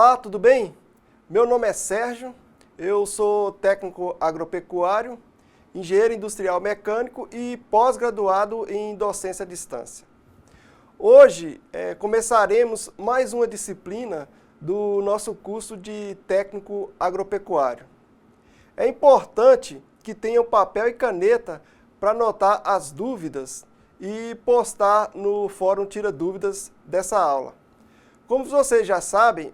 Olá, tudo bem? Meu nome é Sérgio, eu sou técnico agropecuário, engenheiro industrial mecânico e pós-graduado em docência à distância. Hoje começaremos mais uma disciplina do nosso curso de técnico agropecuário. É importante que tenham papel e caneta para anotar as dúvidas e postar no fórum Tira Dúvidas dessa aula. Como vocês já sabem,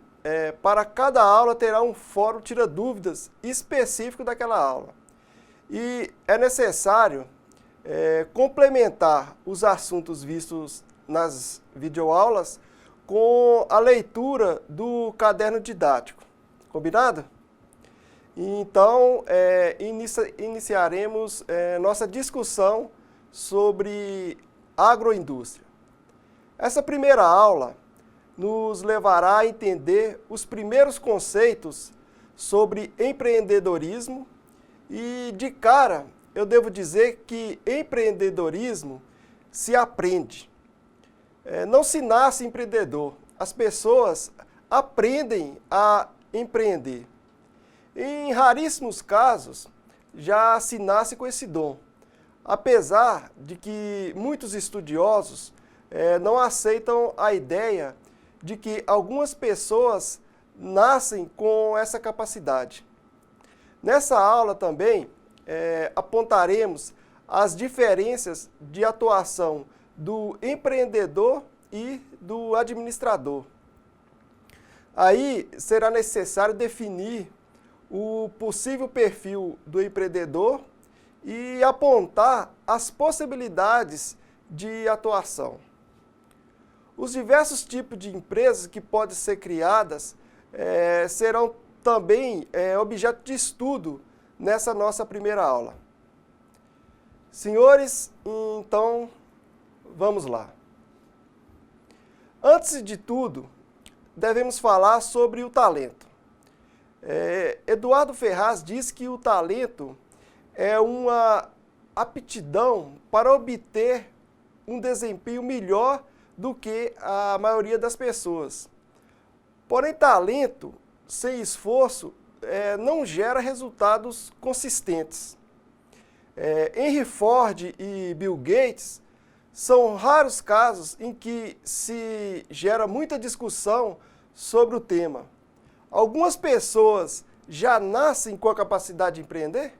para cada aula terá um fórum Tira Dúvidas específico daquela aula. E é necessário complementar os assuntos vistos nas videoaulas com a leitura do caderno didático. Combinado? Então, iniciaremos nossa discussão sobre agroindústria. Essa primeira aula nos levará a entender os primeiros conceitos sobre empreendedorismo e, de cara, eu devo dizer que empreendedorismo se aprende. Não se nasce empreendedor, as pessoas aprendem a empreender. Em raríssimos casos, já se nasce com esse dom, apesar de que muitos estudiosos não aceitam a ideia de que algumas pessoas nascem com essa capacidade. Nessa aula também apontaremos as diferenças de atuação do empreendedor e do administrador. Aí será necessário definir o possível perfil do empreendedor e apontar as possibilidades de atuação. Os diversos tipos de empresas que podem ser criadas serão também objeto de estudo nessa nossa primeira aula. Senhores, então vamos lá. Antes de tudo, devemos falar sobre o talento. Eduardo Ferraz diz que o talento é uma aptidão para obter um desempenho melhor do que a maioria das pessoas. Porém, talento sem esforço não gera resultados consistentes. Henry Ford e Bill Gates são raros casos em que se gera muita discussão sobre o tema. Algumas pessoas já nascem com a capacidade de empreender?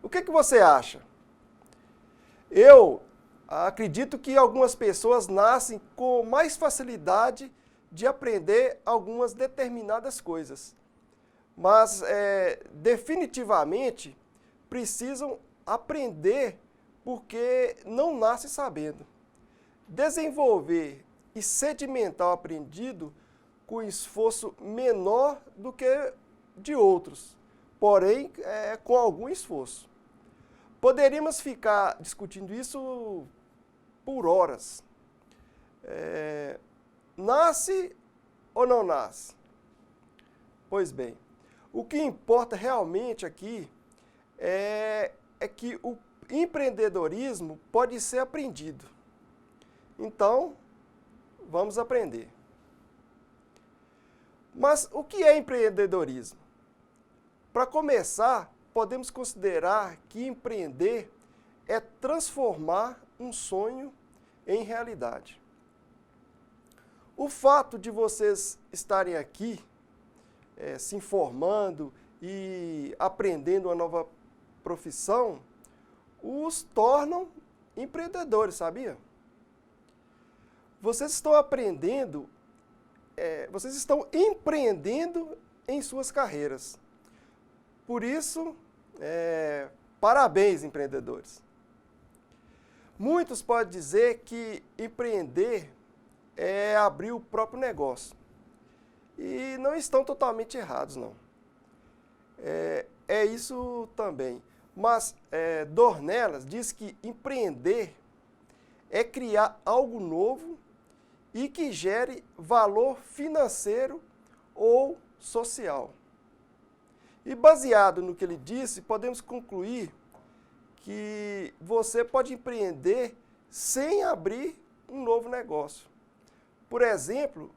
O que você acha? Eu acredito que algumas pessoas nascem com mais facilidade de aprender algumas determinadas coisas, mas definitivamente precisam aprender porque não nascem sabendo. Desenvolver e sedimentar o aprendido com esforço menor do que de outros, porém com algum esforço. Poderíamos ficar discutindo isso por horas. Nasce ou não nasce? Pois bem, o que importa realmente aqui é que o empreendedorismo pode ser aprendido. Então, vamos aprender. Mas o que é empreendedorismo? Para começar, podemos considerar que empreender é transformar um sonho em realidade. O fato de vocês estarem aqui, se informando e aprendendo uma nova profissão, os tornam empreendedores, sabia? Vocês estão aprendendo, vocês estão empreendendo em suas carreiras. Por isso, parabéns, empreendedores. Muitos podem dizer que empreender é abrir o próprio negócio. E não estão totalmente errados, não. É isso também. Mas Dornelas diz que empreender é criar algo novo e que gere valor financeiro ou social. E baseado no que ele disse, podemos concluir que você pode empreender sem abrir um novo negócio. Por exemplo,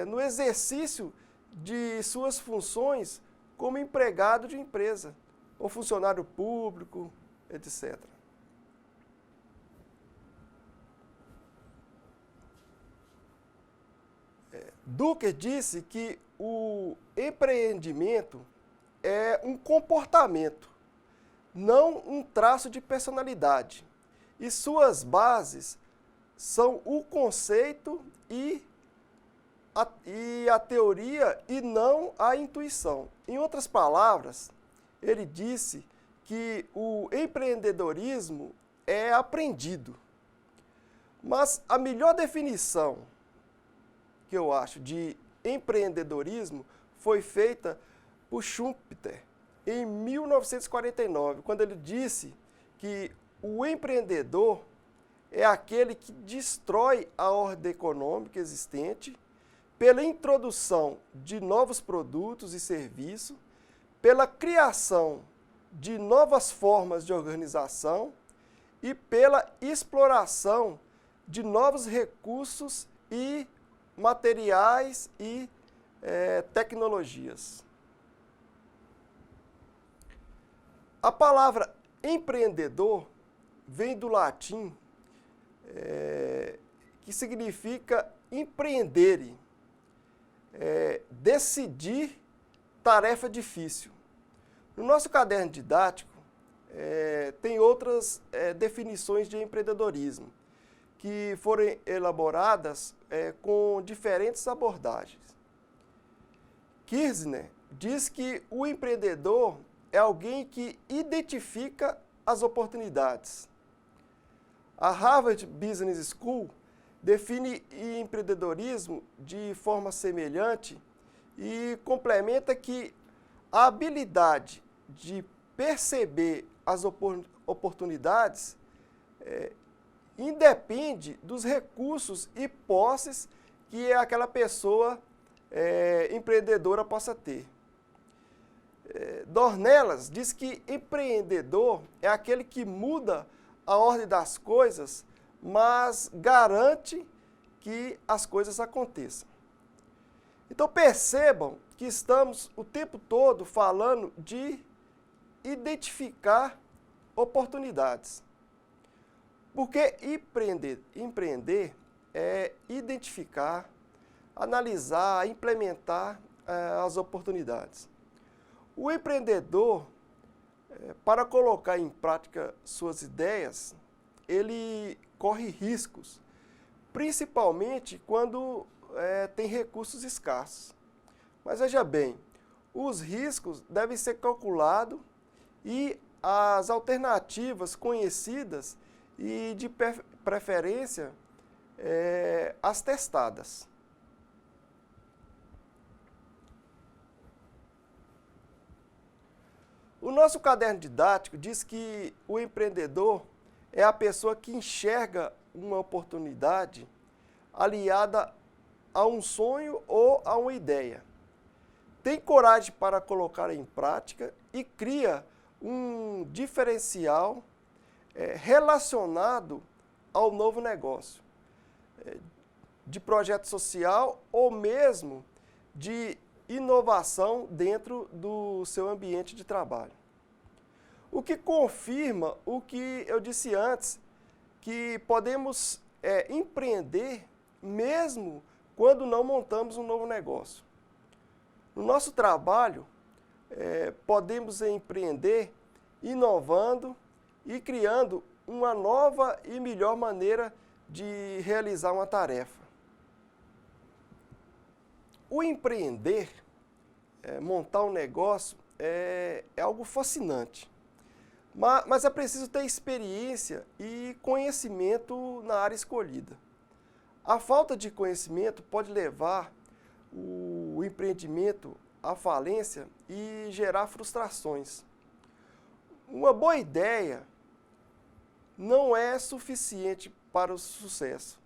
no exercício de suas funções como empregado de empresa, ou funcionário público, etc. Duker disse que o empreendimento é um comportamento, não um traço de personalidade, e suas bases são o conceito e a teoria e não a intuição. Em outras palavras, ele disse que o empreendedorismo é aprendido. Mas a melhor definição que eu acho de empreendedorismo foi feita por Schumpeter em 1949, quando ele disse que o empreendedor é aquele que destrói a ordem econômica existente pela introdução de novos produtos e serviços, pela criação de novas formas de organização e pela exploração de novos recursos e materiais e tecnologias. A palavra empreendedor vem do latim, que significa empreendere, decidir tarefa difícil. No nosso caderno didático, tem outras definições de empreendedorismo, que foram elaboradas com diferentes abordagens. Kirchner diz que o empreendedor é alguém que identifica as oportunidades. A Harvard Business School define empreendedorismo de forma semelhante e complementa que a habilidade de perceber as oportunidades independe dos recursos e posses que aquela pessoa empreendedora possa ter. Dornelas diz que empreendedor é aquele que muda a ordem das coisas, mas garante que as coisas aconteçam. Então percebam que estamos o tempo todo falando de identificar oportunidades. Porque empreender é identificar, analisar, implementar as oportunidades. O empreendedor, para colocar em prática suas ideias, ele corre riscos, principalmente quando tem recursos escassos. Mas veja bem, os riscos devem ser calculados e as alternativas conhecidas e, de preferência, as testadas. O nosso caderno didático diz que o empreendedor é a pessoa que enxerga uma oportunidade aliada a um sonho ou a uma ideia. Tem coragem para colocar em prática e cria um diferencial relacionado ao novo negócio, de projeto social ou mesmo de inovação dentro do seu ambiente de trabalho. O que confirma o que eu disse antes, que podemos empreender mesmo quando não montamos um novo negócio. No nosso trabalho, podemos empreender inovando e criando uma nova e melhor maneira de realizar uma tarefa. O empreender, montar um negócio, é algo fascinante. Mas é preciso ter experiência e conhecimento na área escolhida. A falta de conhecimento pode levar o empreendimento à falência e gerar frustrações. Uma boa ideia não é suficiente para o sucesso.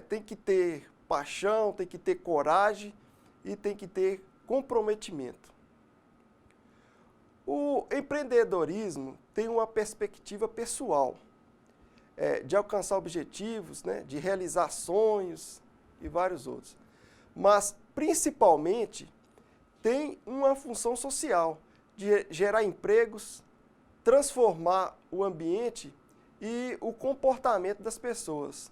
Tem que ter paixão, tem que ter coragem e tem que ter comprometimento. O empreendedorismo tem uma perspectiva pessoal, de alcançar objetivos, de realizar sonhos e vários outros. Mas, principalmente, tem uma função social de gerar empregos, transformar o ambiente e o comportamento das pessoas.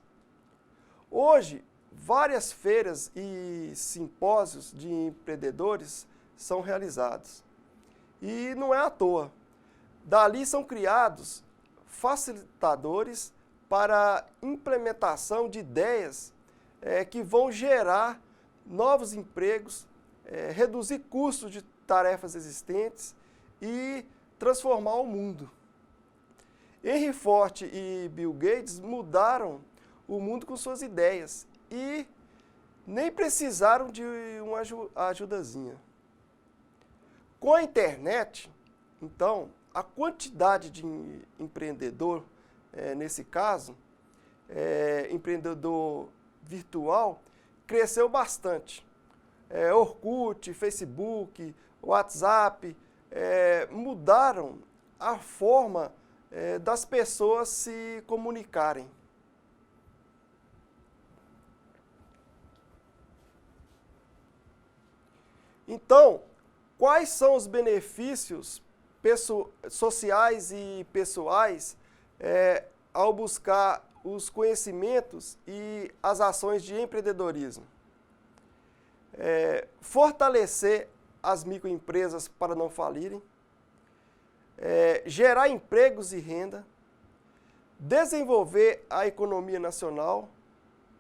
Hoje, várias feiras e simpósios de empreendedores são realizados. E não é à toa. Dali são criados facilitadores para a implementação de ideias que vão gerar novos empregos, reduzir custos de tarefas existentes e transformar o mundo. Henry Ford e Bill Gates mudaram o mundo com suas ideias e nem precisaram de uma ajudazinha. Com a internet, então, a quantidade de empreendedor, nesse caso, empreendedor virtual, cresceu bastante. Orkut, Facebook, WhatsApp, mudaram a forma das pessoas se comunicarem. Então, quais são os benefícios sociais e pessoais ao buscar os conhecimentos e as ações de empreendedorismo? Fortalecer as microempresas para não falirem, gerar empregos e renda, desenvolver a economia nacional,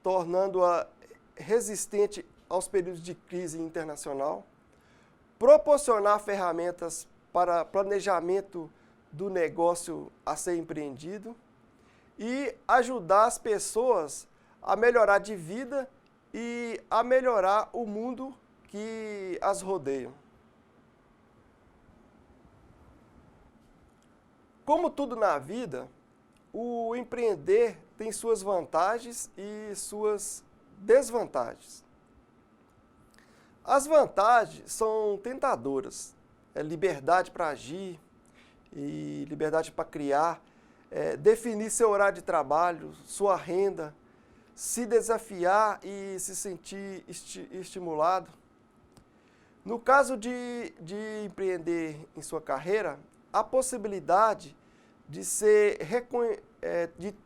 tornando-a resistente aos períodos de crise internacional, proporcionar ferramentas para planejamento do negócio a ser empreendido e ajudar as pessoas a melhorar de vida e a melhorar o mundo que as rodeia. Como tudo na vida, o empreender tem suas vantagens e suas desvantagens. As vantagens são tentadoras, liberdade para agir e liberdade para criar, definir seu horário de trabalho, sua renda, se desafiar e se sentir estimulado. No caso de empreender em sua carreira, a possibilidade de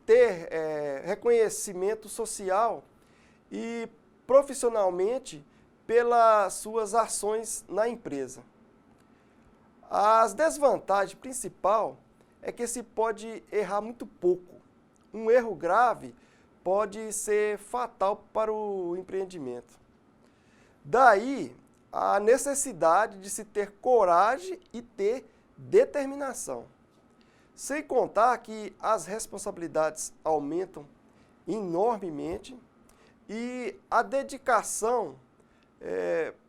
ter reconhecimento social e profissionalmente pelas suas ações na empresa. As desvantagens principal é que se pode errar muito pouco. Um erro grave pode ser fatal para o empreendimento. Daí a necessidade de se ter coragem e ter determinação. Sem contar que as responsabilidades aumentam enormemente e a dedicação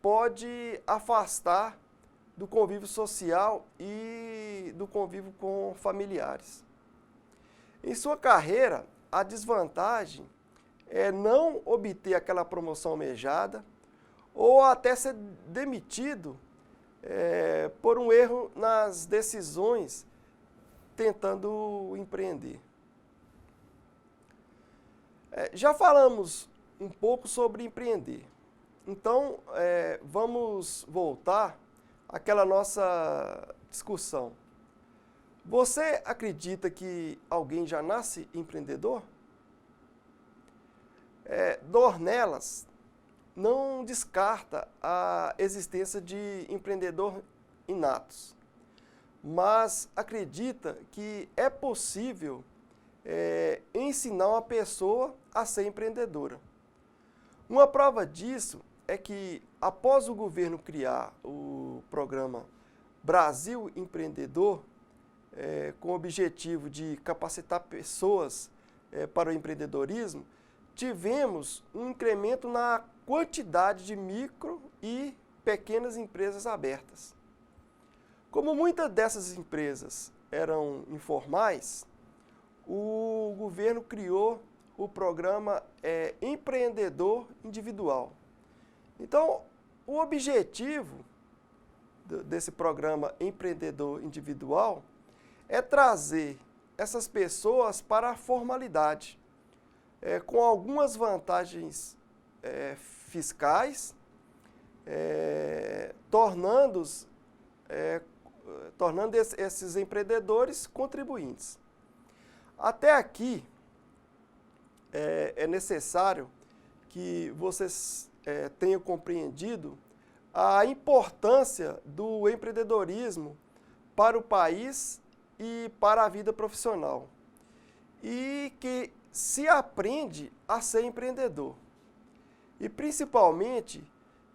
pode afastar do convívio social e do convívio com familiares. Em sua carreira, a desvantagem é não obter aquela promoção almejada ou até ser demitido por um erro nas decisões tentando empreender. Já falamos um pouco sobre empreender. Então, vamos voltar àquela nossa discussão. Você acredita que alguém já nasce empreendedor? Dornelas não descarta a existência de empreendedor inatos, mas acredita que é possível ensinar uma pessoa a ser empreendedora. Uma prova disso é que, após o governo criar o programa Brasil Empreendedor, com o objetivo de capacitar pessoas para o empreendedorismo, tivemos um incremento na quantidade de micro e pequenas empresas abertas. Como muitas dessas empresas eram informais, o governo criou o programa Empreendedor Individual. Então, o objetivo desse programa Empreendedor Individual é trazer essas pessoas para a formalidade, com algumas vantagens fiscais tornando esses empreendedores contribuintes. Até aqui, é necessário que vocês tenham compreendido a importância do empreendedorismo para o país e para a vida profissional. E que se aprende a ser empreendedor. E principalmente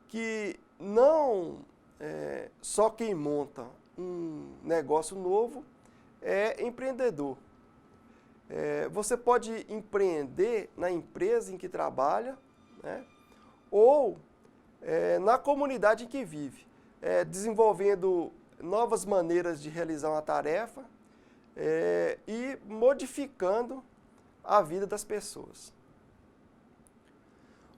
que não só quem monta um negócio novo é empreendedor. Você pode empreender na empresa em que trabalha, né? Ou na comunidade em que vive, desenvolvendo novas maneiras de realizar uma tarefa e modificando a vida das pessoas.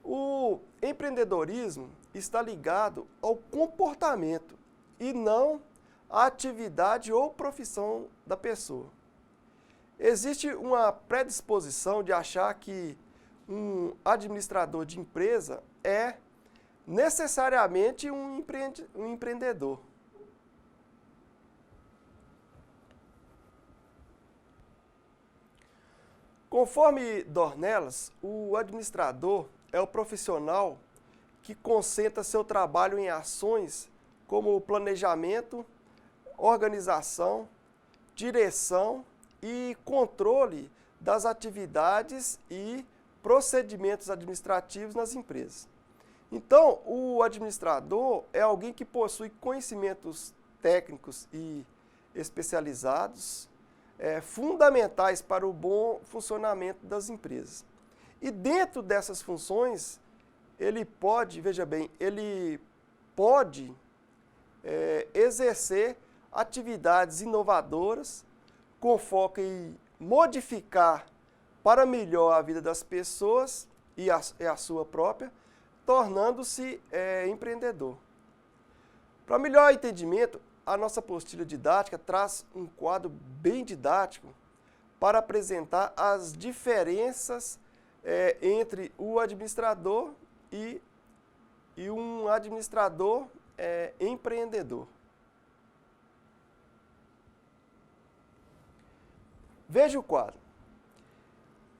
O empreendedorismo está ligado ao comportamento e não à atividade ou profissão da pessoa. Existe uma predisposição de achar que um administrador de empresa é necessariamente um empreendedor. Conforme Dornelas, o administrador é o profissional que concentra seu trabalho em ações como planejamento, organização, direção e controle das atividades e procedimentos administrativos nas empresas. Então, o administrador é alguém que possui conhecimentos técnicos e especializados, fundamentais para o bom funcionamento das empresas. E dentro dessas funções, ele pode, veja bem, ele pode exercer atividades inovadoras com foco em modificar para melhor a vida das pessoas e a sua própria, tornando-se empreendedor. Para melhor entendimento, a nossa apostila didática traz um quadro bem didático para apresentar as diferenças entre o administrador e um administrador empreendedor. Veja o quadro.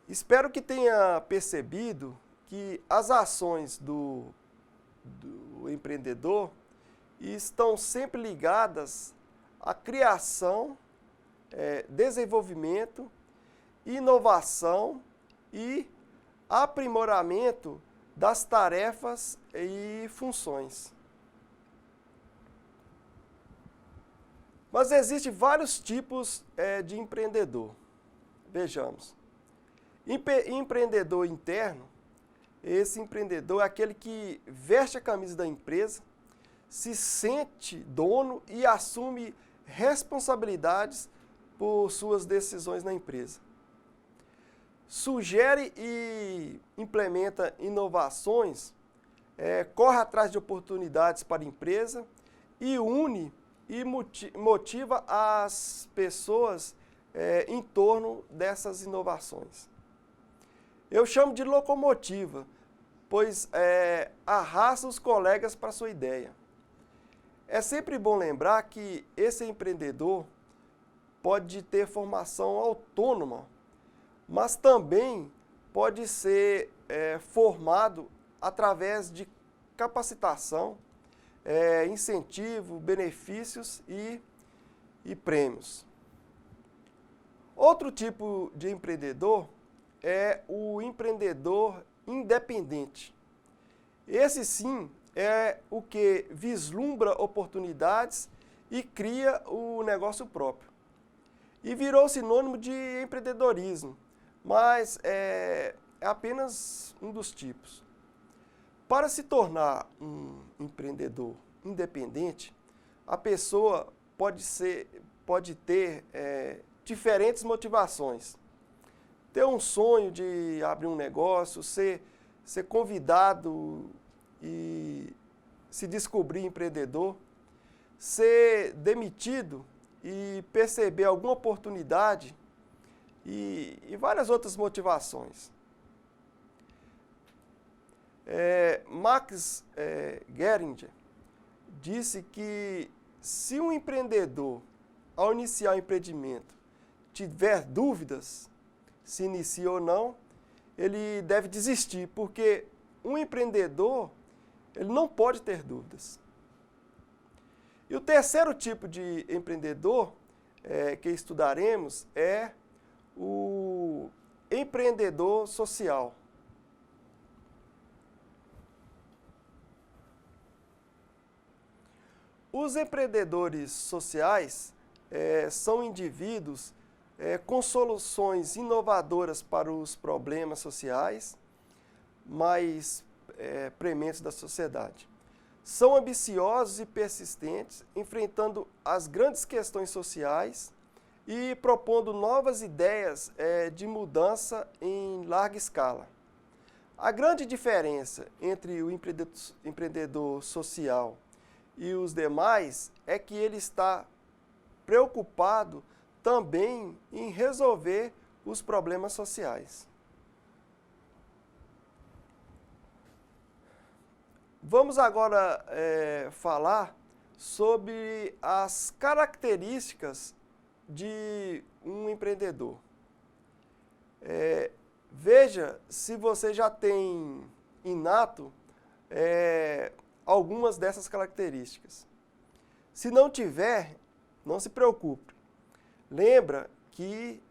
Espero que tenha percebido que as ações do empreendedor estão sempre ligadas à criação, desenvolvimento, inovação e aprimoramento das tarefas e funções. Mas existem vários tipos de empreendedor. Vejamos. Empreendedor interno, esse empreendedor é aquele que veste a camisa da empresa, se sente dono e assume responsabilidades por suas decisões na empresa. Sugere e implementa inovações, corre atrás de oportunidades para a empresa e une e motiva as pessoas em torno dessas inovações. Eu chamo de locomotiva, pois arrasta os colegas para a sua ideia. É sempre bom lembrar que esse empreendedor pode ter formação autônoma, mas também pode ser formado através de capacitação, incentivo, benefícios e prêmios. Outro tipo de empreendedor é o empreendedor independente. Esse sim é o que vislumbra oportunidades e cria o negócio próprio. E virou sinônimo de empreendedorismo, mas é apenas um dos tipos. Para se tornar um empreendedor independente, a pessoa pode ter diferentes motivações. Ter um sonho de abrir um negócio, ser convidado e se descobrir empreendedor, ser demitido e perceber alguma oportunidade e várias outras motivações. Max Geringer disse que se um empreendedor, ao iniciar o empreendimento, tiver dúvidas se inicia ou não, ele deve desistir, porque um empreendedor, ele não pode ter dúvidas. E o terceiro tipo de empreendedor que estudaremos é o empreendedor social. Os empreendedores sociais são indivíduos com soluções inovadoras para os problemas sociais mais prementes da sociedade. São ambiciosos e persistentes, enfrentando as grandes questões sociais e propondo novas ideias de mudança em larga escala. A grande diferença entre o empreendedor social e os demais é que ele está preocupado também em resolver os problemas sociais. Vamos agora falar sobre as características de um empreendedor. Veja se você já tem inato algumas dessas características. Se não tiver, não se preocupe. Lembra que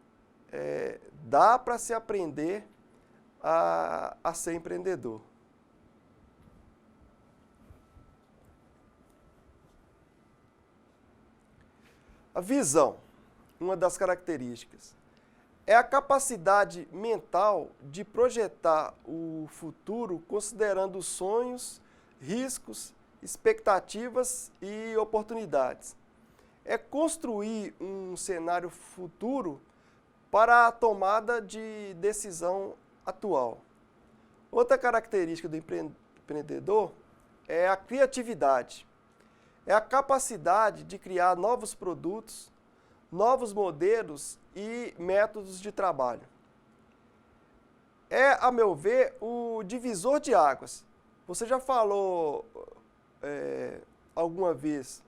dá para se aprender a ser empreendedor. A visão, uma das características, é a capacidade mental de projetar o futuro considerando sonhos, riscos, expectativas e oportunidades. É construir um cenário futuro para a tomada de decisão atual. Outra característica do empreendedor é a criatividade. É a capacidade de criar novos produtos, novos modelos e métodos de trabalho. É, a meu ver, o divisor de águas. Você já falou alguma vez,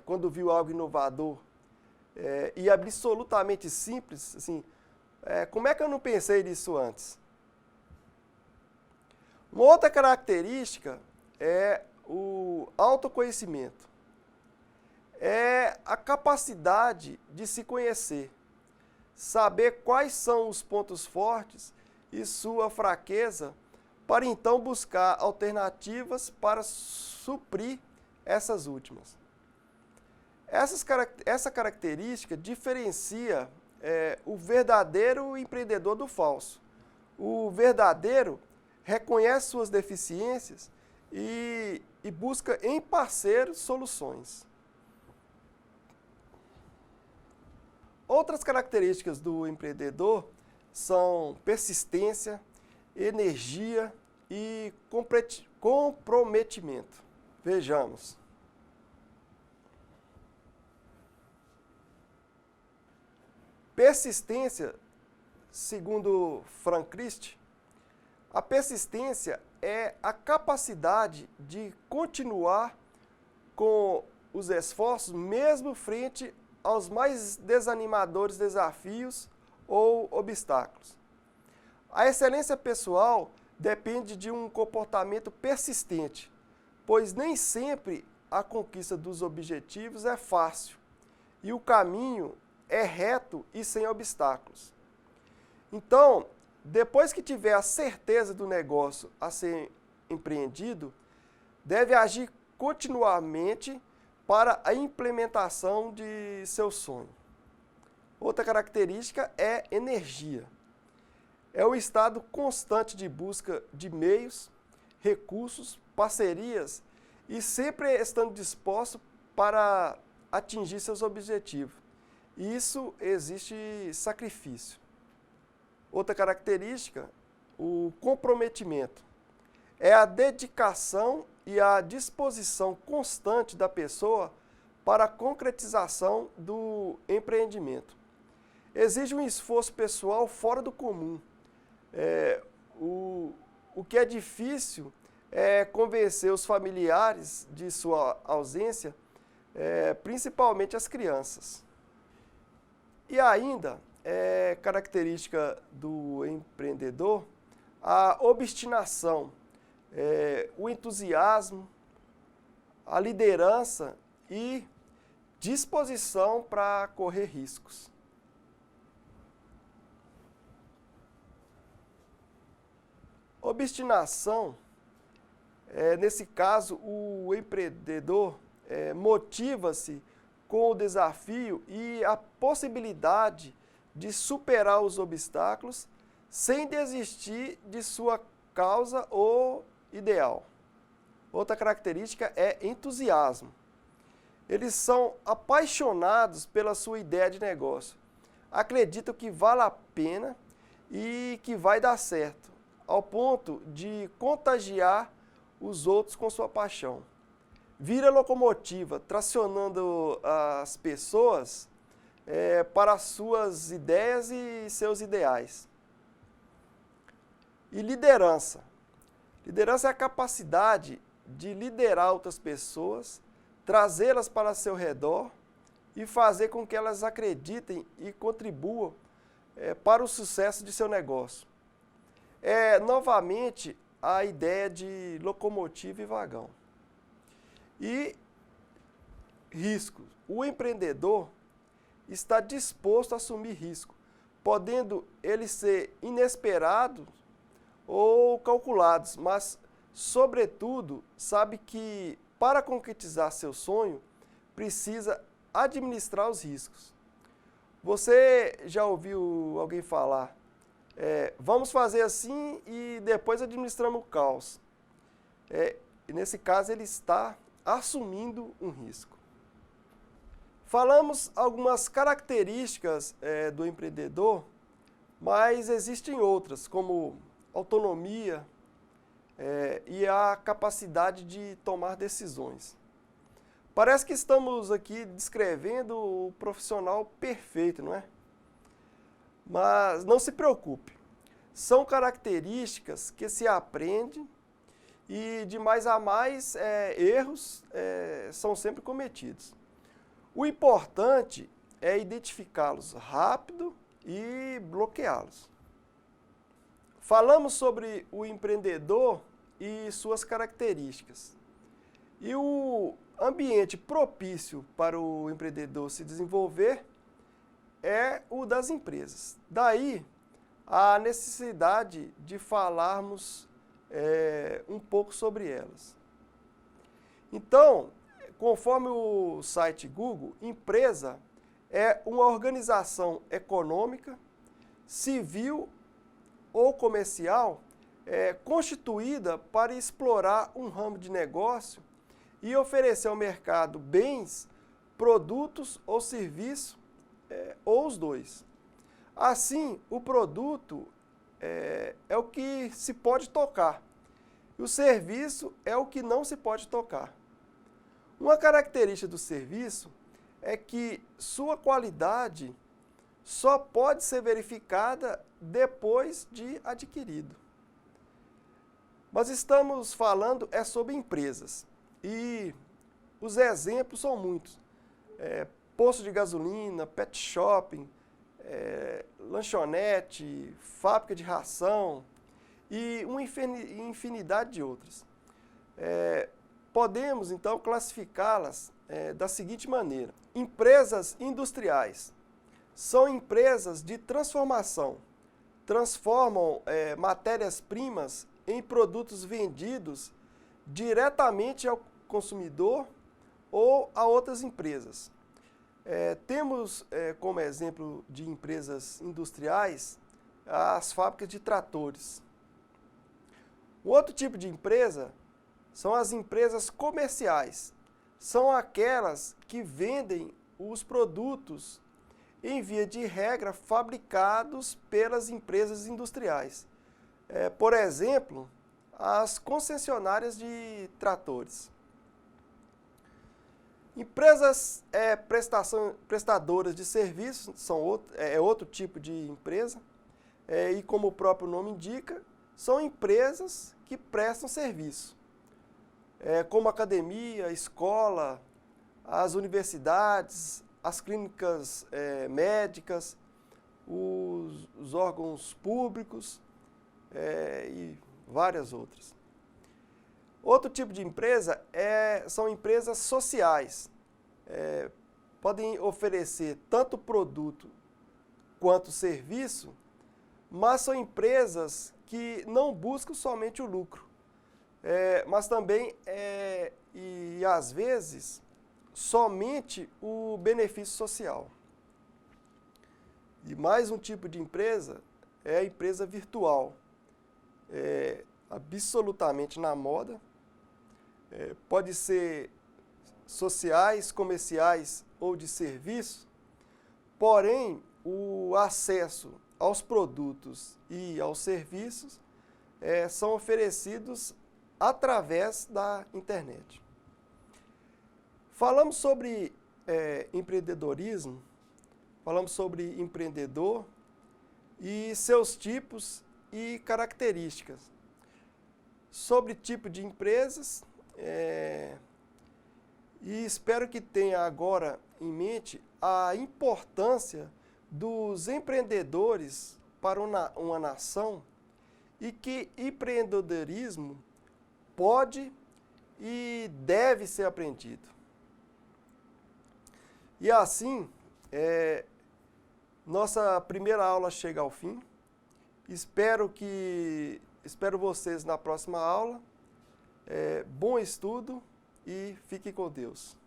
quando viu algo inovador e absolutamente simples, assim, como é que eu não pensei nisso antes? Uma outra característica é o autoconhecimento. É a capacidade de se conhecer, saber quais são os pontos fortes e sua fraqueza, para então buscar alternativas para suprir essas últimas. Essa característica diferencia o verdadeiro empreendedor do falso. O verdadeiro reconhece suas deficiências e busca em parceiros soluções. Outras características do empreendedor são persistência, energia e comprometimento. Vejamos. Persistência, segundo Frank Christ, a persistência é a capacidade de continuar com os esforços mesmo frente aos mais desanimadores desafios ou obstáculos. A excelência pessoal depende de um comportamento persistente, pois nem sempre a conquista dos objetivos é fácil e o caminho é reto e sem obstáculos. Então, depois que tiver a certeza do negócio a ser empreendido, deve agir continuamente para a implementação de seu sonho. Outra característica é energia. É o estado constante de busca de meios, recursos, parcerias e sempre estando disposto para atingir seus objetivos. Isso existe sacrifício. Outra característica, o comprometimento. É a dedicação e a disposição constante da pessoa para a concretização do empreendimento. Exige um esforço pessoal fora do comum. O que é difícil convencer os familiares de sua ausência, principalmente as crianças. E ainda, característica do empreendedor, a obstinação, o entusiasmo, a liderança e disposição para correr riscos. Obstinação, nesse caso, o empreendedor motiva-se com o desafio e a possibilidade de superar os obstáculos sem desistir de sua causa ou ideal. Outra característica é entusiasmo. Eles são apaixonados pela sua ideia de negócio. Acreditam que vale a pena e que vai dar certo, ao ponto de contagiar os outros com sua paixão. Vira locomotiva, tracionando as pessoas para as suas ideias e seus ideais. E liderança. Liderança é a capacidade de liderar outras pessoas, trazê-las para seu redor e fazer com que elas acreditem e contribuam para o sucesso de seu negócio. Novamente, a ideia de locomotiva e vagão. E risco. O empreendedor está disposto a assumir risco, podendo ele ser inesperado ou calculados, mas, sobretudo, sabe que para concretizar seu sonho, precisa administrar os riscos. Você já ouviu alguém falar, vamos fazer assim e depois administramos o caos. E nesse caso, ele está assumindo um risco. Falamos algumas características do empreendedor, mas existem outras, como autonomia e a capacidade de tomar decisões. Parece que estamos aqui descrevendo o profissional perfeito, não é? Mas não se preocupe, são características que se aprende e de mais a mais erros são sempre cometidos. O importante é identificá-los rápido e bloqueá-los. Falamos sobre o empreendedor e suas características. E o ambiente propício para o empreendedor se desenvolver é o das empresas. Daí a necessidade de falarmos um pouco sobre elas. Então, conforme o site Google, empresa é uma organização econômica, civil ou comercial constituída para explorar um ramo de negócio e oferecer ao mercado bens, produtos ou serviços, ou os dois. Assim, o produto é o que se pode tocar e o serviço é o que não se pode tocar. Uma característica do serviço é que sua qualidade só pode ser verificada depois de adquirido. Mas estamos falando sobre empresas e os exemplos são muitos. Posto de gasolina, pet shopping, lanchonete, fábrica de ração e uma infinidade de outras. Podemos, então, classificá-las da seguinte maneira. Empresas industriais são empresas de transformação. Transformam matérias-primas em produtos vendidos diretamente ao consumidor ou a outras empresas. Temos como exemplo de empresas industriais as fábricas de tratores. O outro tipo de empresa são as empresas comerciais. São aquelas que vendem os produtos, em via de regra, fabricados pelas empresas industriais. Por exemplo, as concessionárias de tratores. Empresas prestadoras de serviços são outro tipo de empresa, e como o próprio nome indica, são empresas que prestam serviço. como academia, escola, as universidades, as clínicas médicas, os órgãos públicos e várias outras. Outro tipo de empresa são empresas sociais. Podem oferecer tanto produto quanto serviço, mas são empresas que não buscam somente o lucro, mas também, e às vezes, somente o benefício social. E mais um tipo de empresa é a empresa virtual. Absolutamente na moda, pode ser sociais, comerciais ou de serviço, porém o acesso aos produtos e aos serviços são oferecidos através da internet. Falamos sobre empreendedorismo, falamos sobre empreendedor e seus tipos e características. Sobre tipo de empresas, e espero que tenha agora em mente a importância dos empreendedores para uma nação e que empreendedorismo pode e deve ser aprendido. E assim, nossa primeira aula chega ao fim. Espero vocês na próxima aula. Bom estudo e fique com Deus.